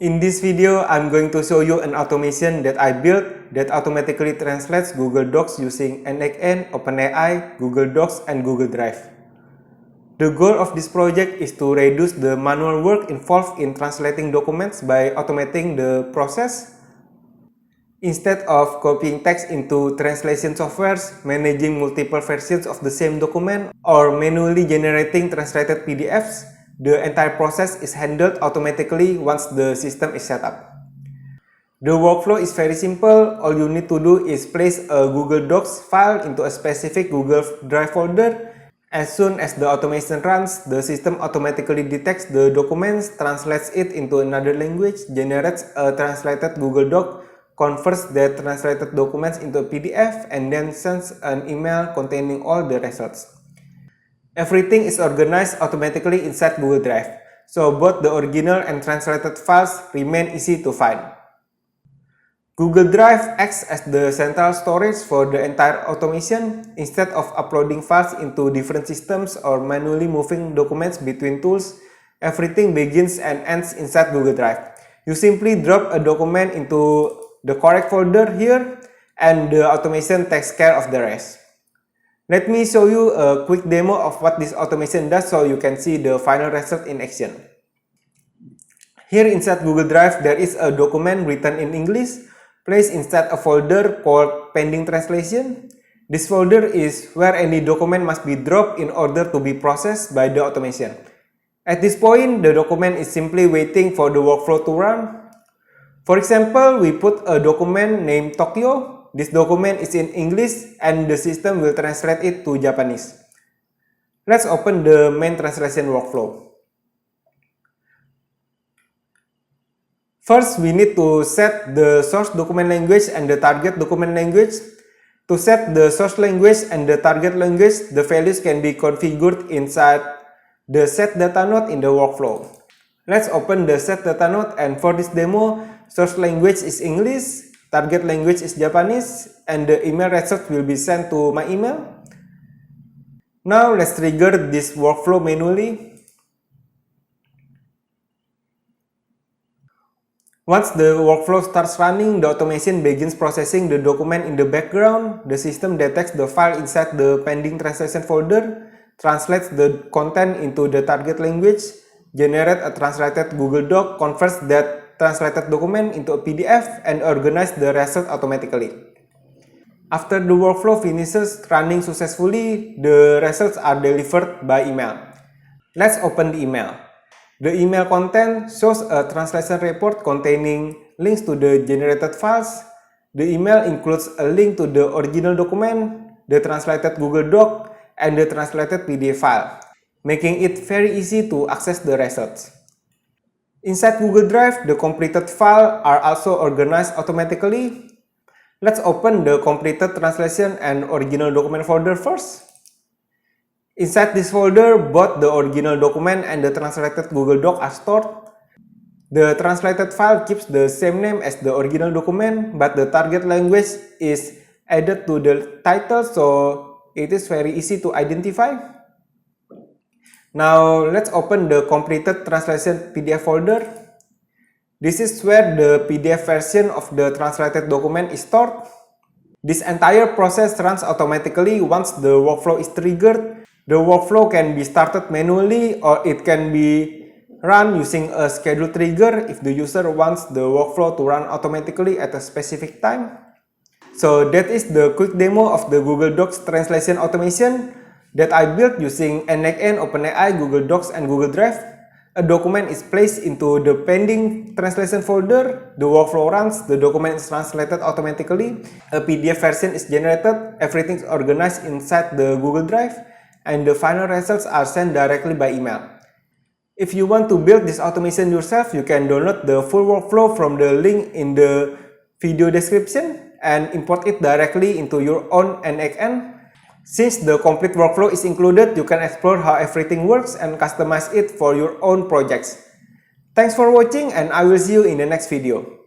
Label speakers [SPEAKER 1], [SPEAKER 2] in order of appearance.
[SPEAKER 1] In this video, I'm going to show you an automation that I built that automatically translates Google Docs using NXN, OpenAI, Google Docs, and Google Drive. The goal of this project is to reduce the manual work involved in translating documents by automating the process. Instead of copying text into translation softwares, managing multiple versions of the same document, or manually generating translated PDFs, the entire process is handled automatically once the system is set up. The workflow is very simple. All you need to do is place a Google Docs file into a specific Google Drive folder. As soon as the automation runs, the system automatically detects the documents, translates it into another language, generates a translated Google Doc, converts the translated documents into a PDF, and then sends an email containing all the results. Everything is organized automatically inside Google Drive, so both the original and translated files remain easy to find. Google Drive acts as the central storage for the entire automation. Instead of uploading files into different systems or manually moving documents between tools, everything begins and ends inside Google Drive. You simply drop a document into the correct folder here, and the automation takes care of the rest. Let me show you a quick demo of what this automation does so you can see the final result in action. Here inside Google Drive, there is a document written in English, placed inside a folder called Pending Translation. This folder is where any document must be dropped in order to be processed by the automation. At this point, the document is simply waiting for the workflow to run. For example, we put a document named Tokyo. This document is in English and the system will translate it to Japanese. Let's open the main translation workflow. First, we need to set the source document language and the target document language. To set the source language and the target language, the values can be configured inside the set data node in the workflow. Let's open the set data node, and for this demo, source language is English, target language is Japanese, and the email result will be sent to my email. Now let's trigger this workflow manually. Once the workflow starts running, the automation begins processing the document in the background. The system detects the file inside the pending translation folder, translates the content into the target language, generates a translated Google Doc, converts that translated document into a PDF, and organize the result automatically. After the workflow finishes running successfully, the results are delivered by email. Let's open the email. The email content shows a translation report containing links to the generated files. The email includes a link to the original document, the translated Google Doc, and the translated PDF file, making it very easy to access the results. Inside Google Drive, the completed files are also organized automatically. Let's open the completed translation and original document folder first. Inside this folder, both the original document and the translated Google Doc are stored. The translated file keeps the same name as the original document, but the target language is added to the title, so it is very easy to identify. Now let's open the completed translation PDF folder. This is where the PDF version of the translated document is stored. This entire process runs automatically once the workflow is triggered. The workflow can be started manually or it can be run using a scheduled trigger if the user wants the workflow to run automatically at a specific time. So that is the quick demo of the Google Docs translation automation that I built using NXN, OpenAI, Google Docs, and Google Drive. A document is placed into the pending translation folder, the workflow runs, the document is translated automatically, a PDF version is generated, everything is organized inside the Google Drive, and the final results are sent directly by email. If you want to build this automation yourself, you can download the full workflow from the link in the video description and import it directly into your own NXN. Since the complete workflow is included, you can explore how everything works and customize it for your own projects. Thanks for watching, and I will see you in the next video.